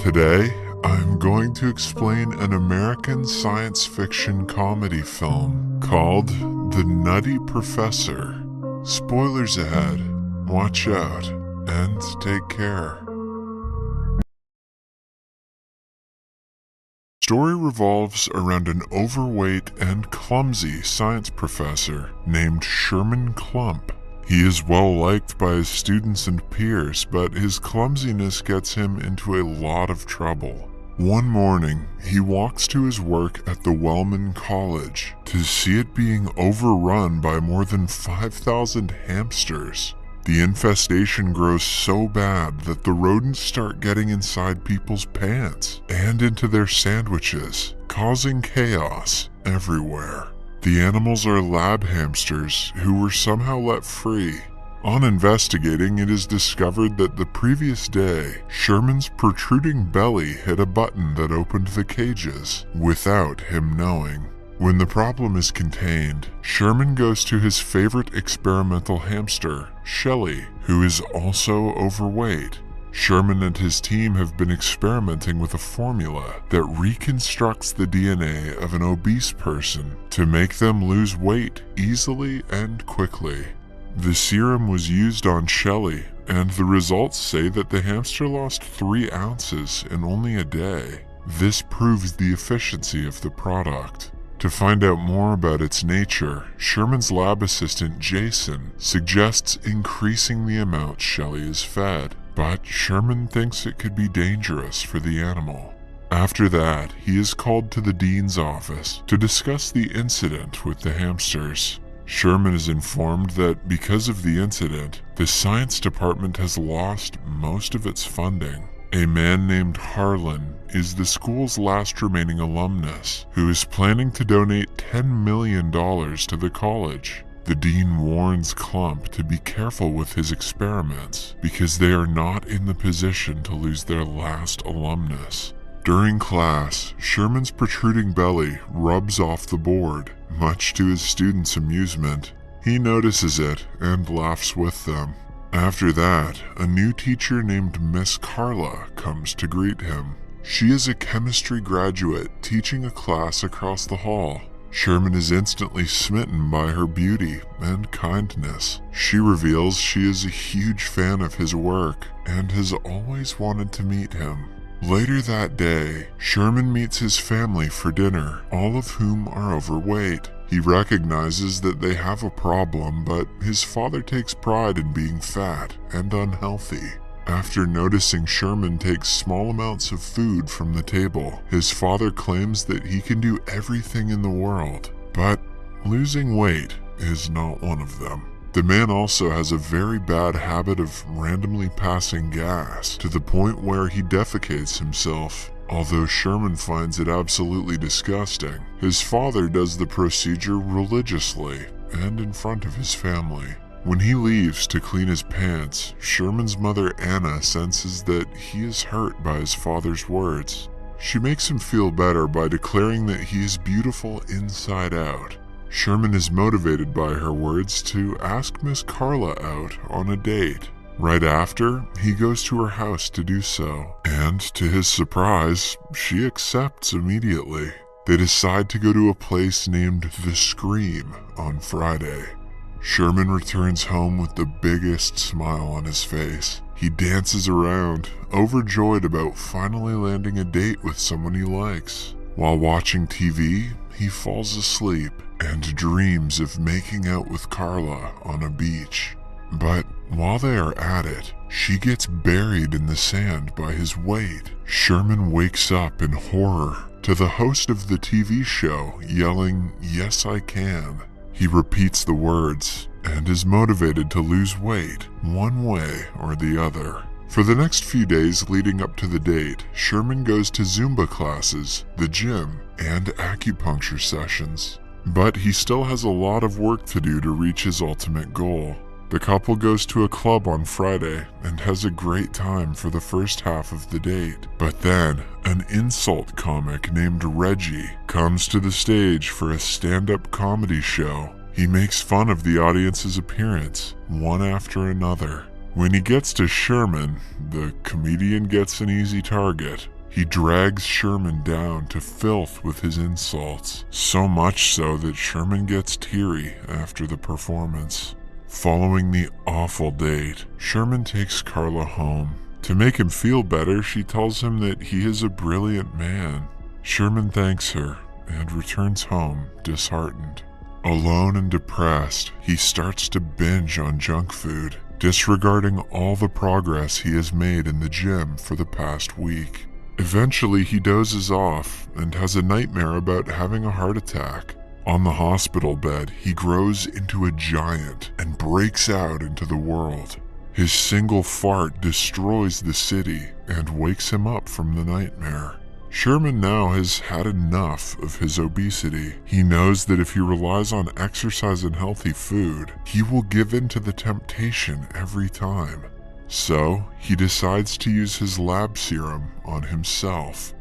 Today, I'm going to explain an American science fiction comedy film called The Nutty Professor. Spoilers ahead, watch out, and take care. The story revolves around an overweight and clumsy science professor named Sherman Klump. He is well liked by his students and peers, but his clumsiness gets him into a lot of trouble. One morning, he walks to his work at the Wellman College to see it being overrun by more than 5,000 hamsters. The infestation grows so bad that the rodents start getting inside people's pants and into their sandwiches, causing chaos everywhere. The animals are lab hamsters who were somehow let free. On investigating, it is discovered that the previous day, Sherman's protruding belly hit a button that opened the cages without him knowing. When the problem is contained, Sherman goes to his favorite experimental hamster, Shelly, who is also overweight. Sherman and his team have been experimenting with a formula that reconstructs the DNA of an obese person to make them lose weight easily and quickly. The serum was used on Shelly, and the results say that the hamster lost 3 ounces in only a day. This proves the efficiency of the product. To find out more about its nature, Sherman's lab assistant Jason suggests increasing the amount Shelly is fed, but Sherman thinks it could be dangerous for the animal. After that, he is called to the dean's office to discuss the incident with the hamsters. Sherman is informed that because of the incident, the science department has lost most of its funding. A man named Harlan is the school's last remaining alumnus who is planning to donate $10 million to the college. The dean warns Klump to be careful with his experiments because they are not in the position to lose their last alumnus. During class, Sherman's protruding belly rubs off the board. Much to his students' amusement, he notices it and laughs with them. After that, a new teacher named Miss Carla comes to greet him. She is a chemistry graduate teaching a class across the hall. Sherman is instantly smitten by her beauty and kindness. She reveals she is a huge fan of his work and has always wanted to meet him. Later that day, Sherman meets his family for dinner, all of whom are overweight. He recognizes that they have a problem, but his father takes pride in being fat and unhealthy. After noticing Sherman takes small amounts of food from the table, his father claims that he can do everything in the world, but losing weight is not one of them. The man also has a very bad habit of randomly passing gas to the point where he defecates himself. Although Sherman finds it absolutely disgusting, his father does the procedure religiously and in front of his family. When he leaves to clean his pants, Sherman's mother Anna senses that he is hurt by his father's words. She makes him feel better by declaring that he is beautiful inside out. Sherman is motivated by her words to ask Miss Carla out on a date. Right after, he goes to her house to do so, and to his surprise, she accepts immediately. They decide to go to a place named The Scream on Friday. Sherman returns home with the biggest smile on his face. He dances around, overjoyed about finally landing a date with someone he likes. While watching TV, he falls asleep and dreams of making out with Carla on a beach. But while they are at it, she gets buried in the sand by his weight. Sherman wakes up in horror to the host of the TV show yelling, "Yes, I can." He repeats the words and is motivated to lose weight one way or the other. For the next few days leading up to the date, Sherman goes to Zumba classes, the gym, and acupuncture sessions. But he still has a lot of work to do to reach his ultimate goal. The couple goes to a club on Friday and has a great time for the first half of the date. But then, an insult comic named Reggie comes to the stage for a stand-up comedy show. He makes fun of the audience's appearance, one after another. When he gets to Sherman, the comedian gets an easy target. He drags Sherman down to filth with his insults, so much so that Sherman gets teary after the performance. Following the awful date, Sherman takes Carla home. To make him feel better, she tells him that he is a brilliant man. Sherman thanks her and returns home disheartened. Alone and depressed, he starts to binge on junk food, disregarding all the progress he has made in the gym for the past week. Eventually, he dozes off and has a nightmare about having a heart attack. On the hospital bed, he grows into a giant and breaks out into the world. His single fart destroys the city and wakes him up from the nightmare. Sherman now has had enough of his obesity. He knows that if he relies on exercise and healthy food, he will give in to the temptation every time. So, he decides to use his lab serum on himself.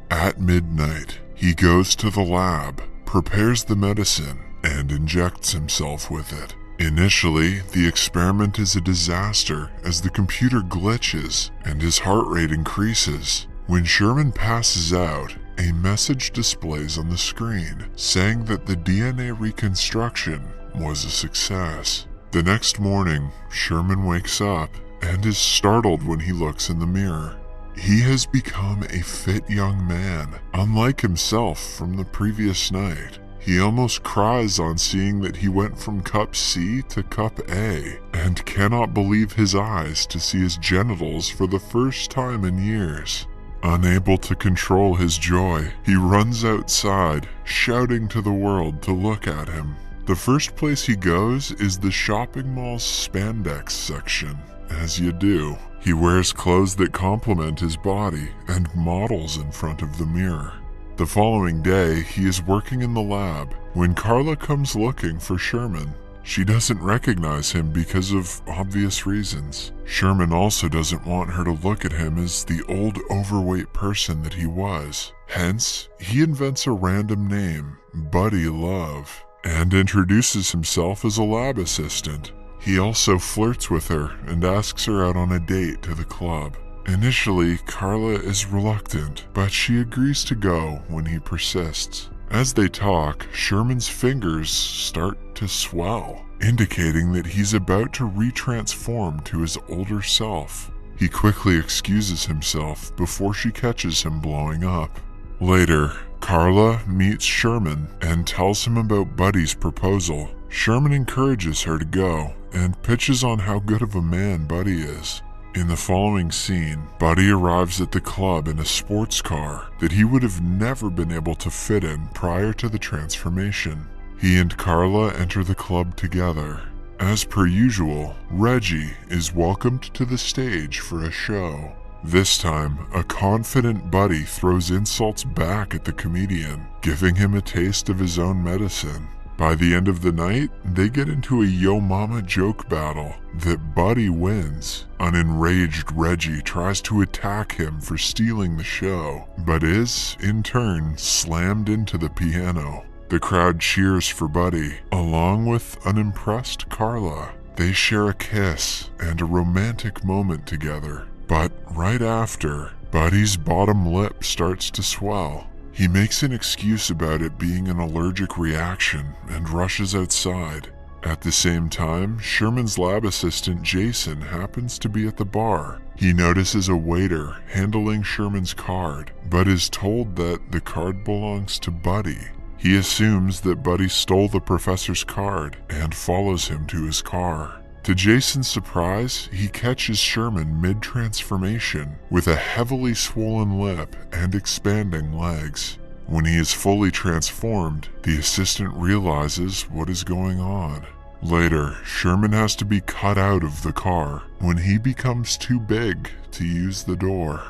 At midnight, he goes to the lab, prepares the medicine, and injects himself with it. Initially, the experiment is a disaster as the computer glitches and his heart rate increases. When Sherman passes out, a message displays on the screen saying that the DNA reconstruction was a success. The next morning, Sherman wakes up and is startled when he looks in the mirror. He has become a fit young man, unlike himself from the previous night. He almost cries on seeing that he went from cup C to cup A, and cannot believe his eyes to see his genitals for the first time in years. Unable to control his joy, he runs outside, shouting to the world to look at him. The first place he goes is the shopping mall's spandex section. As you do, he wears clothes that complement his body and models in front of the mirror. The following day, he is working in the lab when Carla comes looking for Sherman. She doesn't recognize him because of obvious reasons. Sherman also doesn't want her to look at him as the old overweight person that he was. Hence, he invents a random name, Buddy Love, and introduces himself as a lab assistant. He also flirts with her and asks her out on a date to the club. Initially, Carla is reluctant, but she agrees to go when he persists. As they talk, Sherman's fingers start to swell, indicating that he's about to retransform to his older self. He quickly excuses himself before she catches him blowing up. Later, Carla meets Sherman and tells him about Buddy's proposal. Sherman encourages her to go and pitches on how good of a man Buddy is. In the following scene, Buddy arrives at the club in a sports car that he would have never been able to fit in prior to the transformation. He and Carla enter the club together. As per usual, Reggie is welcomed to the stage for a show. This time, a confident Buddy throws insults back at the comedian, giving him a taste of his own medicine. By the end of the night, they get into a Yo Mama joke battle that Buddy wins. An enraged Reggie tries to attack him for stealing the show, but is, in turn, slammed into the piano. The crowd cheers for Buddy, along with an impressed Carla. They share a kiss and a romantic moment together, but right after, Buddy's bottom lip starts to swell. He makes an excuse about it being an allergic reaction and rushes outside. At the same time, Sherman's lab assistant Jason happens to be at the bar. He notices a waiter handling Sherman's card, but is told that the card belongs to Buddy. He assumes that Buddy stole the professor's card and follows him to his car. To Jason's surprise, he catches Sherman mid-transformation with a heavily swollen lip and expanding legs. When he is fully transformed, the assistant realizes what is going on. Later, Sherman has to be cut out of the car when he becomes too big to use the door.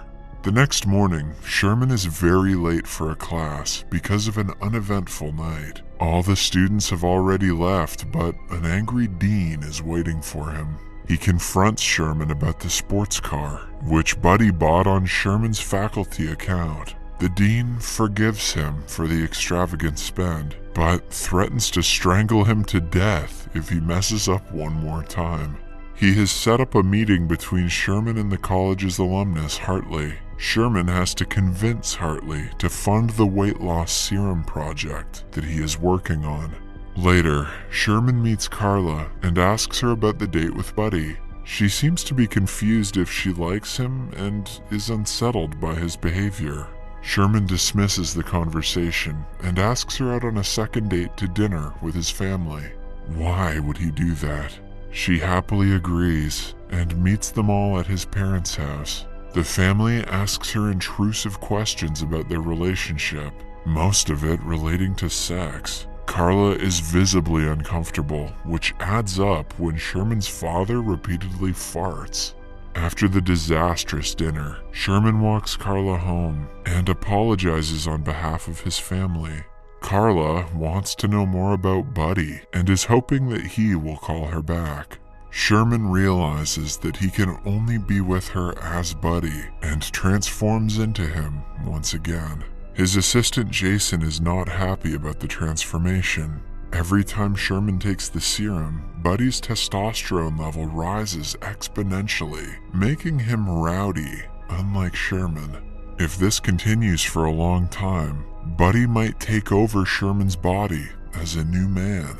The next morning, Sherman is very late for a class because of an uneventful night. All the students have already left, but an angry dean is waiting for him. He confronts Sherman about the sports car, which Buddy bought on Sherman's faculty account. The dean forgives him for the extravagant spend, but threatens to strangle him to death if he messes up one more time. He has set up a meeting between Sherman and the college's alumnus, Hartley. Sherman has to convince Hartley to fund the weight loss serum project that he is working on. Later, Sherman meets Carla and asks her about the date with Buddy. She seems to be confused if she likes him and is unsettled by his behavior. Sherman dismisses the conversation and asks her out on a second date to dinner with his family. Why would he do that? She happily agrees and meets them all at his parents' house. The family asks her intrusive questions about their relationship, most of it relating to sex. Carla is visibly uncomfortable, which adds up when Sherman's father repeatedly farts. After the disastrous dinner, Sherman walks Carla home and apologizes on behalf of his family. Carla wants to know more about Buddy and is hoping that he will call her back. Sherman realizes that he can only be with her as Buddy and transforms into him once again. His assistant Jason is not happy about the transformation. Every time Sherman takes the serum, Buddy's testosterone level rises exponentially, making him rowdy, unlike Sherman. If this continues for a long time, Buddy might take over Sherman's body as a new man.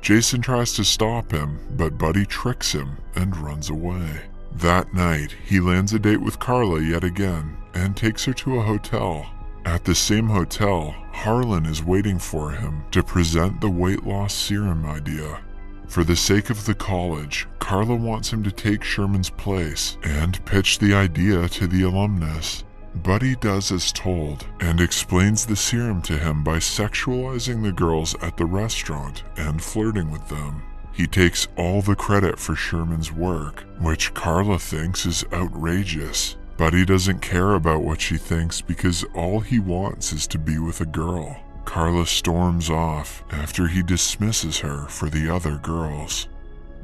Jason tries to stop him, but Buddy tricks him and runs away. That night, he lands a date with Carla yet again and takes her to a hotel. At the same hotel, Harlan is waiting for him to present the weight loss serum idea. For the sake of the college, Carla wants him to take Sherman's place and pitch the idea to the alumnus. Buddy does as told and explains the serum to him by sexualizing the girls at the restaurant and flirting with them. He takes all the credit for Sherman's work, which Carla thinks is outrageous. Buddy doesn't care about what she thinks because all he wants is to be with a girl. Carla storms off after he dismisses her for the other girls.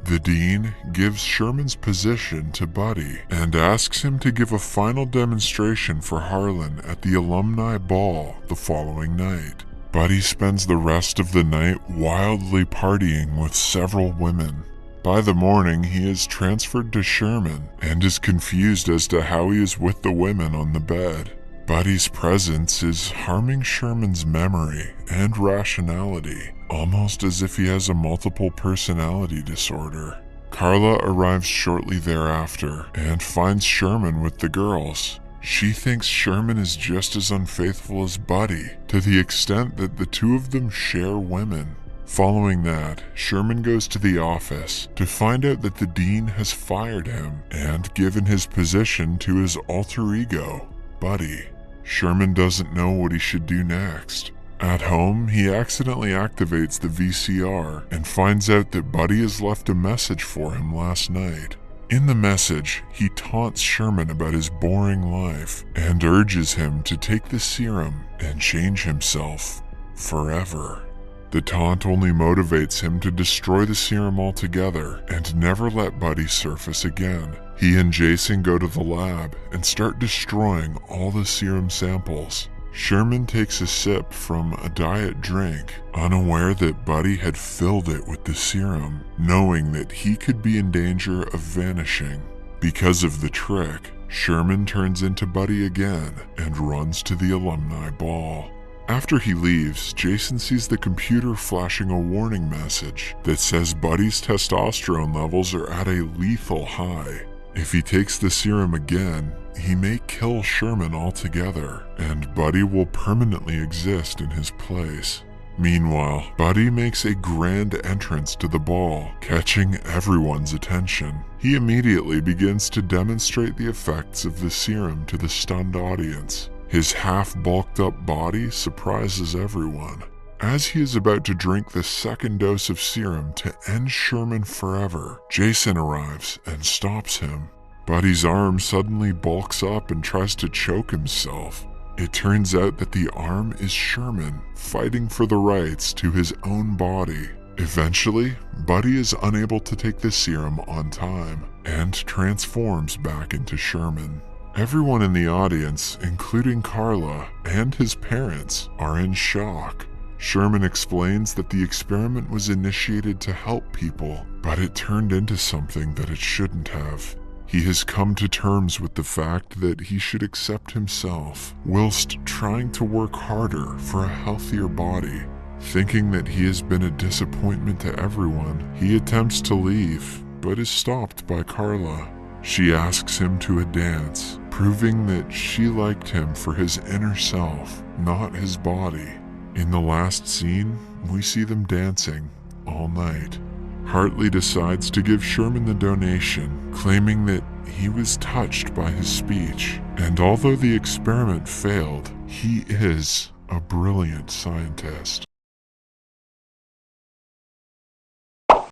The dean gives Sherman's position to Buddy and asks him to give a final demonstration for Harlan at the alumni ball the following night. Buddy spends the rest of the night wildly partying with several women. By the morning, he is transferred to Sherman and is confused as to how he is with the women on the bed. Buddy's presence is harming Sherman's memory and rationality, almost as if he has a multiple personality disorder. Carla arrives shortly thereafter and finds Sherman with the girls. She thinks Sherman is just as unfaithful as Buddy, to the extent that the two of them share women. Following that, Sherman goes to the office to find out that the dean has fired him and given his position to his alter ego, Buddy. Sherman doesn't know what he should do next. At home, he accidentally activates the VCR and finds out that Buddy has left a message for him last night. In the message, he taunts Sherman about his boring life and urges him to take the serum and change himself forever. The taunt only motivates him to destroy the serum altogether and never let Buddy surface again. He and Jason go to the lab and start destroying all the serum samples. Sherman takes a sip from a diet drink, unaware that Buddy had filled it with the serum, knowing that he could be in danger of vanishing. Because of the trick, Sherman turns into Buddy again and runs to the alumni ball. After he leaves, Jason sees the computer flashing a warning message that says Buddy's testosterone levels are at a lethal high. If he takes the serum again, he may kill Sherman altogether, and Buddy will permanently exist in his place. Meanwhile, Buddy makes a grand entrance to the ball, catching everyone's attention. He immediately begins to demonstrate the effects of the serum to the stunned audience. His half-bulked up body surprises everyone. As he is about to drink the second dose of serum to end Sherman forever, Jason arrives and stops him. Buddy's arm suddenly bulks up and tries to choke himself. It turns out that the arm is Sherman, fighting for the rights to his own body. Eventually, Buddy is unable to take the serum on time and transforms back into Sherman. Everyone in the audience, including Carla and his parents, are in shock. Sherman explains that the experiment was initiated to help people, but it turned into something that it shouldn't have. He has come to terms with the fact that he should accept himself, whilst trying to work harder for a healthier body. Thinking that he has been a disappointment to everyone, he attempts to leave, but is stopped by Carla. She asks him to a dance, proving that she liked him for his inner self, not his body. In the last scene, we see them dancing all night. Hartley decides to give Sherman the donation, claiming that he was touched by his speech, and although the experiment failed, he is a brilliant scientist.